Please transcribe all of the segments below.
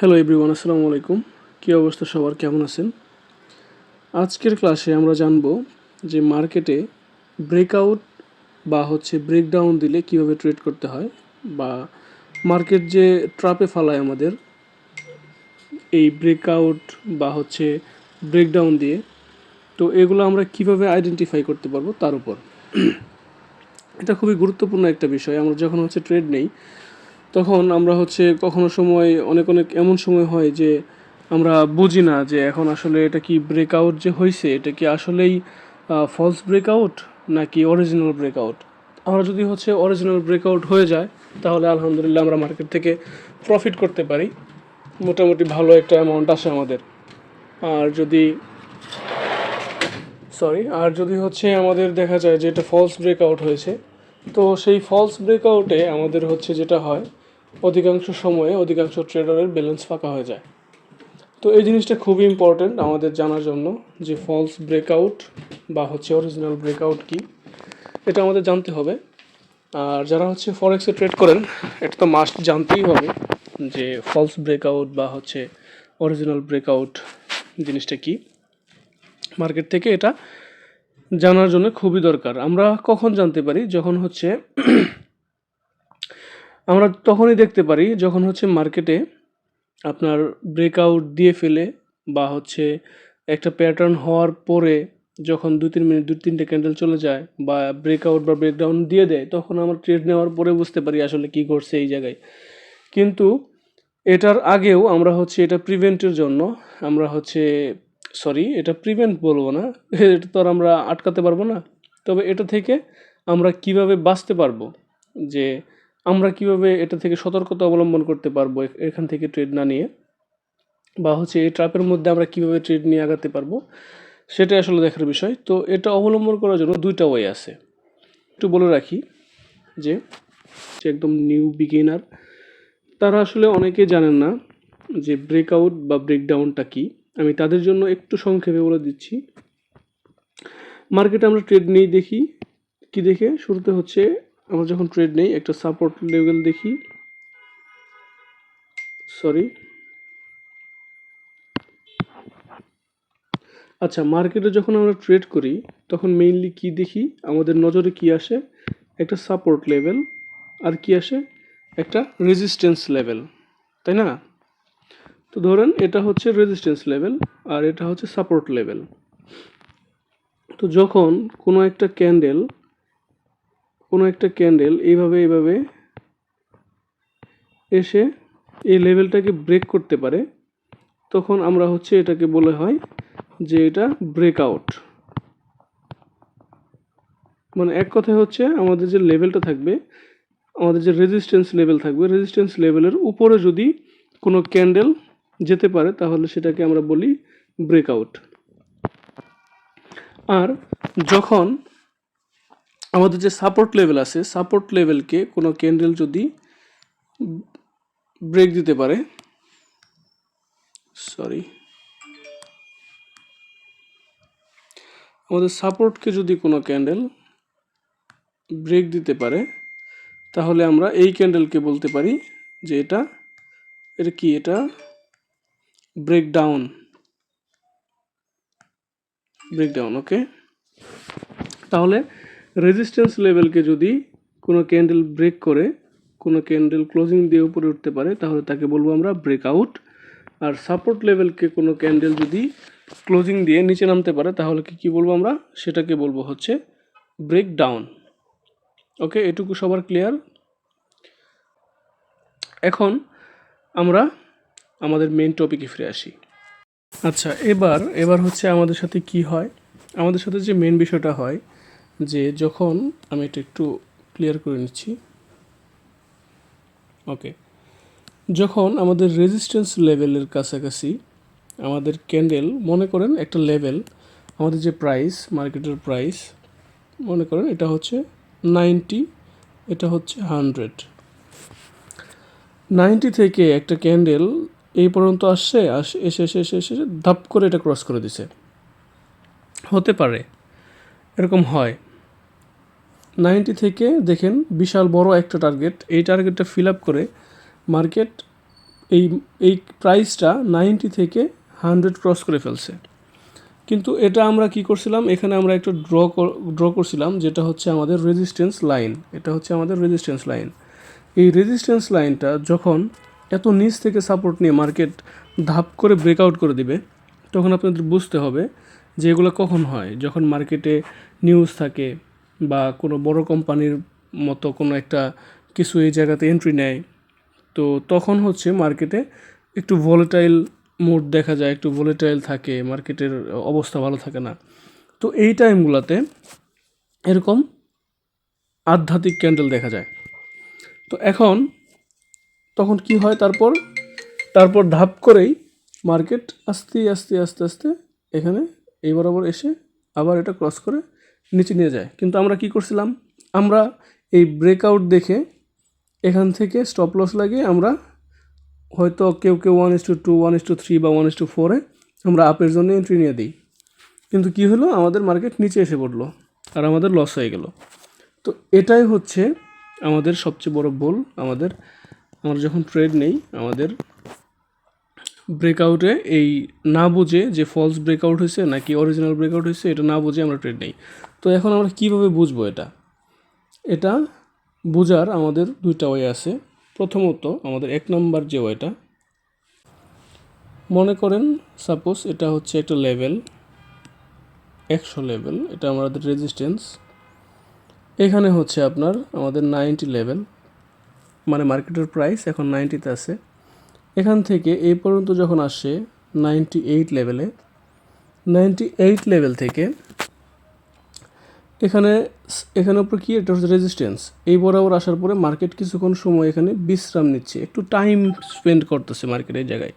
Hello everyone, আসসালামু আলাইকুম। কী অবস্থা সবার, কেমন আছেন? আজকের ক্লাসে আমরা জানব যে মার্কেটে ব্রেকআউট বা ব্রেকডাউন দিলে কিভাবে ট্রেড করতে হয়, বা মার্কেট যে ট্র্যাপে ফালায় আমাদের এই ব্রেকআউট বা ব্রেকডাউন দিয়ে, তো এগুলো আমরা কিভাবে আইডেন্টিফাই করতে পারবো তার উপর। এটা খুবই গুরুত্বপূর্ণ একটা বিষয়। আমরা যখন ট্রেড নেই তখন আমরা কখনো সময় অনেক এমন সময় হয় যে আমরা বুঝি না যে এখন আসলে এটা কি ব্রেকআউট যে হয়েছে, এটা কি আসলেই ফলস ব্রেকআউট নাকি অরিজিনাল ব্রেকআউট। আমরা যদি অরিজিনাল ব্রেকআউট হয়ে যায় তাহলে আলহামদুলিল্লাহ আমরা মার্কেট থেকে প্রফিট করতে পারি, মোটামুটি ভালো একটা অ্যামাউন্ট আসে আমাদের। আর যদি আমাদের দেখা যায় যে এটা ফলস ব্রেকআউট হয়েছে, তো সেই ফলস ব্রেকআউটে আমাদের যেটা হয়, অধিকাংশ সময়ে অধিকাংশ ট্রেডারের ব্যালেন্স ফাঁকা হয়ে যায়। তো এই জিনিসটা খুবই ইম্পর্ট্যান্ট আমাদের জানার জন্য যে ফলস ব্রেকআউট বা অরিজিনাল ব্রেকআউট কি, এটা আমাদের জানতে হবে। আর যারা ফরেক্সে ট্রেড করেন এটা তো মাস্ট জানতেই হবে যে ফলস ব্রেকআউট বা অরিজিনাল ব্রেকআউট জিনিসটা কি। মার্কেট থেকে এটা জানার জন্য খুবই দরকার। আমরা কখন জানতে পারি? যখন আমরা তখনই দেখতে পারি যখন মার্কেটে আপনার ব্রেকআউট দিয়ে ফেলে বা একটা প্যাটার্ন হওয়ার পরে যখন 2-3 মিনিট 2-3টে ক্যান্ডেল চলে যায় বা ব্রেকআউট বা ব্রেকডাউন দিয়ে দেয়, তখন আমরা ট্রেড নেওয়ার পরে বুঝতে পারি আসলে কি করছে এই জায়গায়। কিন্তু এটার আগেও আমরা এটা প্রিভেন্টের জন্য আমরা এটা প্রিভেন্ট বলবো না, এটা তো আর আমরা আটকাতে পারবো না। তবে এটা থেকে আমরা কিভাবে বাঁচতে পারবো, যে আমরা কিভাবে এটা থেকে সতর্কতা অবলম্বন করতে পারবো এখান থেকে ট্রেড না নিয়ে, বা এই ট্র্যাপের মধ্যে আমরা কিভাবে ট্রেড নিয়ে আগাতে পারবো, সেটাই আসলে দেখার বিষয়। তো এটা অবলম্বন করার জন্য দুইটা ওয়ে আছে। একটু বলে রাখি যে একদম নিউ বিগিনার তারা আসলে অনেকে জানেন না যে ব্রেকআউট বা ব্রেকডাউনটা কি। আমি তাদের জন্য একটু সংক্ষেপে বলে দিচ্ছি। মার্কেটে আমরা ট্রেড নেই দেখি কি দেখে, শুরুতে আমরা যখন ট্রেড নেই একটা সাপোর্ট লেভেল দেখি। আচ্ছা, মার্কেটে যখন আমরা ট্রেড করি তখন মেইনলি কি দেখি, আমাদের নজরে কি আসে? একটা সাপোর্ট লেভেল, আর কি আসে? একটা রেজিস্ট্যান্স লেভেল, তাই না? তো ধরেন এটা রেজিস্ট্যান্স লেভেল আর এটা সাপোর্ট লেভেল। তো যখন কোনো একটা ক্যান্ডেল এইভাবে এসে এই লেভেলটাকে ব্রেক করতে পারে, তখন আমরা এটাকে বলে হয় যে এটা ব্রেকআউট। মানে এক কথায় আমাদের যে লেভেলটা থাকবে, আমাদের যে রেজিস্ট্যান্স লেভেল থাকবে, রেজিস্ট্যান্স লেভেলের উপরে যদি কোনো ক্যান্ডেল যেতে পারে তাহলে সেটাকে আমরা বলি ব্রেকআউট। আর যখন আমাদের যে সাপোর্ট লেভেল আছে, সাপোর্ট লেভেলকে কোনো ক্যান্ডেল যদি ব্রেক দিতে পারে, আমাদের সাপোর্টকে যদি কোনো ক্যান্ডেল ব্রেক দিতে পারে তাহলে আমরা এই ক্যান্ডেলকে বলতে পারি যে এটা কি, এটা ব্রেকডাউন। ওকে। তাহলে রেজিস্ট্যান্স লেভেলকে যদি কোনো ক্যান্ডেল ব্রেক করে, কোনো ক্যান্ডেল ক্লোজিং দিয়ে উপরে উঠতে পারে, তাহলে তাকে বলবো আমরা ব্রেকআউট। আর সাপোর্ট লেভেলকে কোনো ক্যান্ডেল যদি ক্লোজিং দিয়ে নিচে নামতে পারে তাহলে কি বলবো আমরা? সেটাকে বলবো ব্রেকডাউন। ওকে, এটুকু সবার ক্লিয়ার? এখন আমরা আমাদের মেইন টপিকে ফিরে আসি। আচ্ছা, এবার আমাদের সাথে কি হয়? আমাদের সাথে যে মেইন বিষয়টা হয় যে যখন আমি এটা একটু ক্লিয়ার করে নিচ্ছি। ওকে, যখন আমাদের রেজিস্ট্যান্স লেভেলের কাছাকাছি আমাদের ক্যান্ডেল, মনে করেন একটা লেভেল, আমাদের যে প্রাইস, মার্কেটের প্রাইস মনে করেন এটা 90, এটা 100। 90 থেকে একটা ক্যান্ডেল এই পর্যন্ত এসে ধাপ করে এটা ক্রস করে দিছে। হতে পারে, এরকম হয়। 90 থেকে দেখেন বিশাল বড় একটা টার্গেট, এই টার্গেটটা ফিল আপ করে মার্কেট এই এই প্রাইসটা 90 থেকে 100 ক্রস করে ফেলছে। কিন্তু এটা আমরা কি করছিলাম, এখানে আমরা একটা ড্র করছিলাম, যেটা হচ্ছে আমাদের রেজিস্ট্যান্স লাইন। এটা হচ্ছে আমাদের রেজিস্ট্যান্স লাইন। এই রেজিস্ট্যান্স লাইনটা যখন এত নিচ থেকে সাপোর্ট নিয়ে মার্কেট ধাপ করে ব্রেকআউট করে দিবে, তখন আপনাদের বুঝতে হবে যে এগুলো কখন হয়, যখন মার্কেটে নিউজ থাকে বা কোনো বড় কোম্পানির মতো কোনো একটা কিছু এই জায়গাতে এন্ট্রি নেয়, তো তখন হচ্ছে মার্কেটে একটু ভোলেটাইল মুড দেখা যায়, একটু ভোলেটাইল থাকে, মার্কেটের অবস্থা ভালো থাকে না। তো এই টাইমগুলোতে এরকম আধ্যাত্মিক ক্যান্ডেল দেখা যায়। তো তখন কি হয়, তারপর ধাপ করেই মার্কেট আস্তে আস্তে আস্তে আস্তে এখানে এই বরাবর এসে আবার এটা ক্রস করে নিচে নিয়ে যায়। কিন্তু আমরা কি করছিলাম, আমরা এই ব্রেকআউট দেখে এখান থেকে স্টপ লস লাগিয়ে আমরা হয়তো কেউ 1:2, 1:3 বা 1:4 আমরা আপের জন্য এন্ট্রি নিয়ে দিই। কিন্তু কি হলো, আমাদের মার্কেট নিচে এসে পড়লো আর আমাদের লস হয়ে গেল। তো এটাই হচ্ছে আমাদের সবচেয়ে বড় ভুল। আমরা যখন ট্রেড নেই, আমাদের ব্রেকআউটে এই না বুঝে যে ফলস ব্রেকআউট হয়েছে নাকি অরিজিনাল ব্রেকআউট হয়েছে, এটা না বুঝে আমরা ট্রেড নেই। তো এখন আমরা কিভাবে বুঝবো এটা বোঝার আমাদের দুইটা ওয়ে আছে। প্রথমত আমাদের 1 নম্বর যে ওয়েটা, মনে করেন সাপোজ এটা হচ্ছে একটা লেভেল 100 লেভেল, এটা আমাদের রেজিস্ট্যান্স। এখানে হচ্ছে আমাদের 90 লেভেল, মানে মার্কেটের প্রাইস এখন 90তে আছে। এখান থেকে এই পর্যন্ত যখন আসে 98 লেভেলে, 98 লেভেল থেকে এখানে উপর কি, এটা হচ্ছে রেজিস্ট্যান্স। এই বরাবর আসার পরে মার্কেট কিছুক্ষণ সময় এখানে বিশ্রাম নিচ্ছে, একটু টাইম স্পেন্ড করতেছে মার্কেট এই জায়গায়।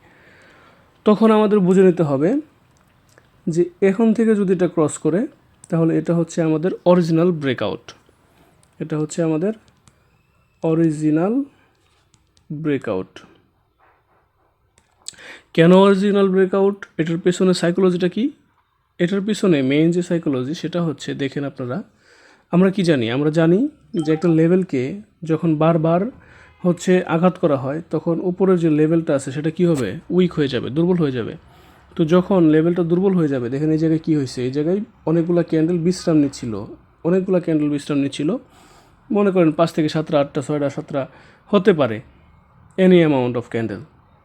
তখন আমাদের বুঝে নিতে হবে যে এখন থেকে যদি এটা ক্রস করে, তাহলে এটা হচ্ছে আমাদের অরিজিনাল ব্রেকআউট। এটা হচ্ছে আমাদের অরিজিনাল ব্রেকআউট। কেন অরিজিনাল ব্রেকআউট? এটার পেছনে সাইকোলজিটা কি? এটার পিছনে মেইন যে সাইকোলজি, সেটা হচ্ছে দেখেন আপনারা, আমরা কি জানি, আমরা জানি যে একটা লেভেলকে যখন বারবার হচ্ছে আঘাত করা হয়, তখন উপরের যে লেভেলটা আছে সেটা কি হবে, উইক হয়ে যাবে, দুর্বল হয়ে যাবে। তো যখন লেভেলটা দুর্বল হয়ে যাবে, দেখেন এই জায়গায় কী হয়েছে, এই জায়গায় অনেকগুলো ক্যান্ডেল বিশ্রাম নিচ্ছিল। মনে করেন 5 থেকে 7টা, 8টা, 6টা, 7টা হতে পারে, এনি অ্যামাউন্ট অফ ক্যান্ডেল,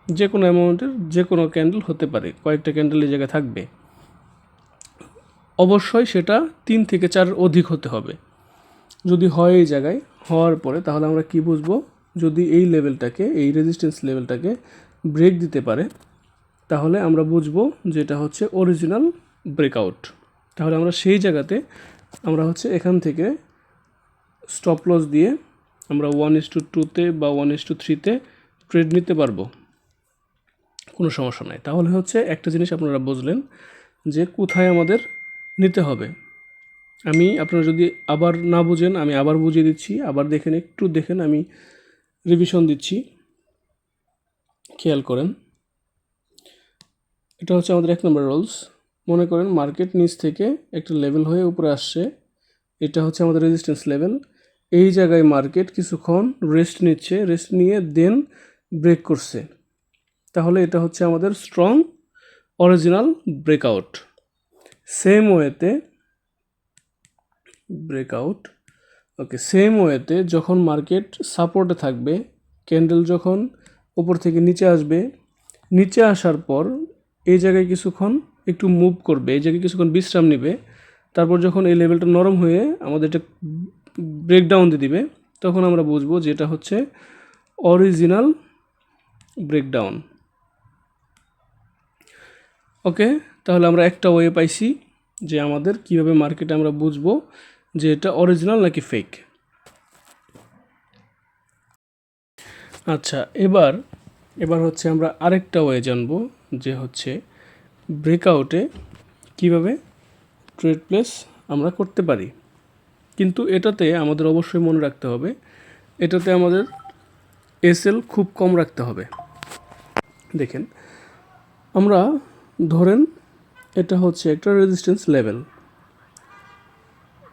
যে কোনো অ্যামাউন্টের যে কোনো ক্যান্ডেল হতে পারে, কয়েকটা ক্যান্ডেল এই জায়গায় থাকবে। অবশ্যই সেটা 3 থেকে 4 অধিক হতে হবে। যদি হয় এই জায়গায় হওয়ার পরে, তাহলে আমরা কি বুঝবো, যদি এই লেভেলটাকে, এই রেজিস্ট্যান্স লেভেলটাকে ব্রেক দিতে পারে, তাহলে আমরা বুঝবো যে এটা হচ্ছে অরিজিনাল ব্রেকআউট। তাহলে আমরা সেই জায়গাতে আমরা হচ্ছে এখান থেকে স্টপ লস দিয়ে আমরা 1:2-তে বা 1:3-তে ট্রেড নিতে পারবো, কোনো সমস্যা নাই। তাহলে হচ্ছে একটা জিনিস আপনারা বুঝলেন যে কোথায় আমাদের নিতে হবে। আপনারা যদি আবার না বুঝেন, আমি আবার বুঝিয়ে দিচ্ছি, আবার একটু দেখেন, আমি রিভিশন দিচ্ছি, খেয়াল করেন। এটা হচ্ছে আমাদের 1 নম্বর রুলস। মনে করেন মার্কেট নিচ থেকে একটা লেভেল হয়ে উপরে আসছে, এটা হচ্ছে আমাদের রেজিস্ট্যান্স লেভেল। এই জায়গায় মার্কেট কিছুক্ষণ রেস্ট নিয়ে দেন ব্রেক করছে, তাহলে এটা হচ্ছে আমাদের স্ট্রং অরিজিনাল ব্রেকআউট। সেম ওয়েতে যখন মার্কেট সাপোর্টে থাকবে, ক্যান্ডেল যখন উপর থেকে নিচে আসবে, নিচে আসার পর এই জায়গায় কিছুক্ষণ একটু মুভ করবে, এই জায়গায় কিছুক্ষণ বিশ্রাম নেবে, তারপর যখন এই লেভেলটা নরম হয়ে আমাদের এটা ব্রেকডাউন দিয়ে দিবে, তখন আমরা বুঝবো যে এটা হচ্ছে অরিজিনাল ব্রেকডাউন। ওকে, তাহলে আমরা একটা ওয়ে পাইছি যে আমাদের কিভাবে মার্কেটে আমরা বুঝবো যে এটা অরিজিনাল নাকি ফেক। আচ্ছা, এবার হচ্ছে আমরা আরেকটা ওয়ে জানবো, যে হচ্ছে ব্রেকআউটে কিভাবে ট্রেড প্লেস আমরা করতে পারি। কিন্তু এটাতে আমাদের অবশ্যই মনে রাখতে হবে, এটাতে আমাদের এসএল খুব কম রাখতে হবে। দেখেন, আমরা ধরেন এটা হচ্ছে একটা রেজিস্ট্যান্স লেভেল,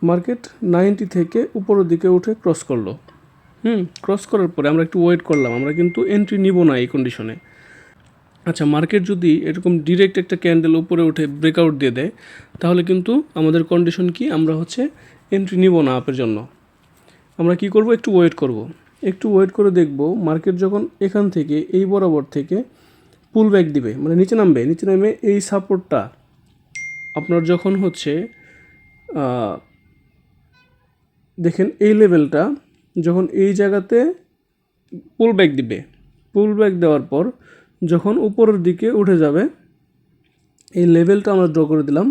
মার্কেট 90 থেকে উপরের দিকে উঠে ক্রস করলো, ক্রস করার পরে আমরা একটু ওয়েট করলাম, আমরা কিন্তু এন্ট্রি নিব না এই কন্ডিশনে। আচ্ছা, মার্কেট যদি এরকম ডিরেক্ট একটা ক্যান্ডেল উপরে উঠে ব্রেকআউট দিয়ে দেয়, তাহলে কিন্তু আমাদের কন্ডিশন কি, আমরা হচ্ছে এন্ট্রি নিব না আপের জন্য। আমরা কি করব, একটু ওয়েট করব, একটু ওয়েট করে দেখব মার্কেট যখন এখান থেকে এই বরাবর থেকে পুল ব্যাক দিবে, মানে নিচে নামবে, নিচে নামে এই সাপোর্টটা আপনার যখন হচ্ছে দেখেন এই লেভেলটা যখন এই জায়গাতে পুল ব্যাক দিবে, পুল ব্যাক দেওয়ার পর যখন উপরের দিকে উঠে যাবে, এই লেভেলটা আমরা ড্র করে দিলাম,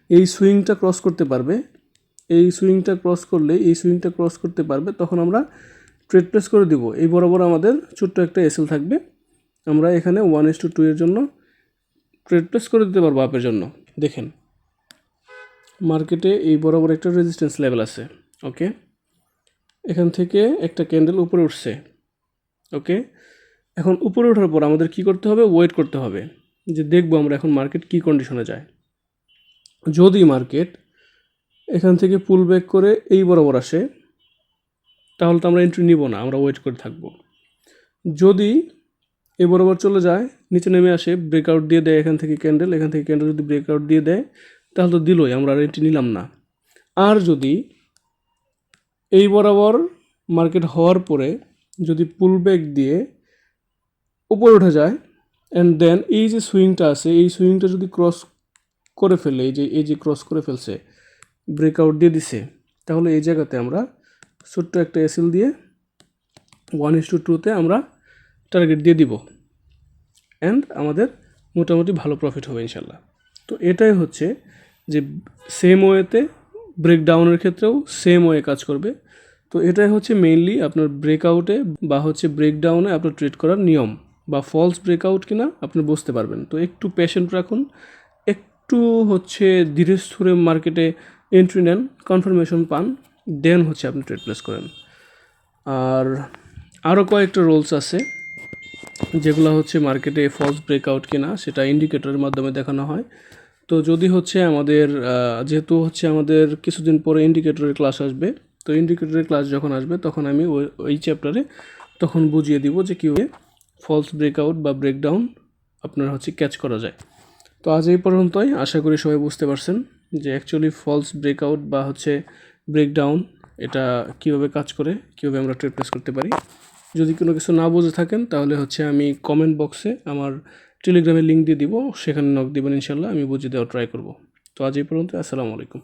এই সুইংটা ক্রস করতে পারবে, এই সুইংটা ক্রস করলে এই সুইংটা ক্রস করতে পারবে, তখন আমরা ট্রেড প্লেস করে দিব। এই বরাবর আমাদের ছোট্ট একটা এসএল থাকবে, আমরা এখানে 1:2 এর জন্য ট্রেড প্লেস করে দিতে পারবো আপের জন্য। দেখেন মার্কেটে এই বরাবর একটা রেজিস্ট্যান্স লেভেল আছে, ওকে, এখান থেকে একটা ক্যান্ডেল উপরে উঠছে, ওকে। এখন উপরে ওঠার পর আমাদের কি করতে হবে, ওয়েট করতে হবে যে দেখবো আমরা এখন মার্কেট কি কন্ডিশনে যায়। যদি মার্কেট এখান থেকে পুল ব্যাক করে এই বরাবর আসে, তাহলে তো আমরা এন্ট্রি নিব না, আমরা ওয়েট করে থাকব। যদি এই বরাবর চলে যায়, নিচে নেমে আসে, ব্রেকআউট দিয়ে দেয় এখান থেকে ক্যান্ডেল, এখান থেকে ক্যান্ডেল যদি ব্রেকআউট দিয়ে দেয়, তাহলে তো দিলই, আমরা আর এন্ট্রি নিলাম না। আর যদি এই বরাবর মার্কেট হওয়ার পরে যদি পুল ব্যাক দিয়ে উপরে উঠে যায়, অ্যান্ড দেন এই যে সুইংটা আছে, এই সুইংটা যদি ক্রস করে ফেলে, এই যে ক্রস করে ফেলছে, ব্রেকআউট দিয়ে দিছে, তাহলে এই জায়গাতে আমরা ছোট্ট একটা এসএল দিয়ে 1:2 আমরা টার্গেট দিয়ে দিব, অ্যান্ড আমাদের মোটামুটি ভালো প্রফিট হবে ইনশাল্লাহ। তো এটাই হচ্ছে যে সেম ওয়েতে ব্রেকডাউনের ক্ষেত্রেও সেম ওয়ে কাজ করবে। তো এটাই হচ্ছে মেইনলি আপনার ব্রেকআউটে বা হচ্ছে ব্রেকডাউনে আপনার ট্রেড করার নিয়ম, বা ফলস ব্রেকআউট কিনা আপনি বুঝতে পারবেন। তো একটু পেশেন্ট রাখুন, একটু হচ্ছে ধীরে স্থিরে মার্কেটে এন্ট্রি নেন, কনফার্মেশন পান, দেন হচ্ছে আপনি ট্রেড প্লেস করেন। আর আরও কয়েকটা রোলস আছে যেগুলো হচ্ছে মার্কেটে ফলস ব্রেকআউট কিনা সেটা ইন্ডিকেটরের মাধ্যমে দেখানো হয়। তো যদি হচ্ছে আমাদের যেহেতু হচ্ছে আমাদের কিছুদিন পরে ইন্ডিকেটরের ক্লাস আসবে, তো ইন্ডিকেটরের ক্লাস যখন আসবে তখন আমি ওই চ্যাপ্টারে তখন বুঝিয়ে দিব যে কীভাবে ফলস ব্রেকআউট বা ব্রেকডাউন আপনার হচ্ছে ক্যাচ করা যায়। তো আজ এই পর্যন্তই, আশা করি সবাই বুঝতে পারছেন যে অ্যাকচুয়ালি ফলস ব্রেকআউট বা হচ্ছে ব্রেকডাউন এটা কীভাবে কাজ করে, কীভাবে আমরা ট্রেড প্লেস করতে পারি। যদি কোনো কিছু না বুঝে থাকেন তাহলে হচ্ছে আমি কমেন্ট বক্সে আমার টেলিগ্রামের লিঙ্ক দিয়ে দিব, সেখানে নক দিবেন, ইনশাল্লাহ আমি বুঝিয়ে দেওয়ার ট্রাই করব। তো আজ এই পর্যন্ত, আসসালামু আলাইকুম।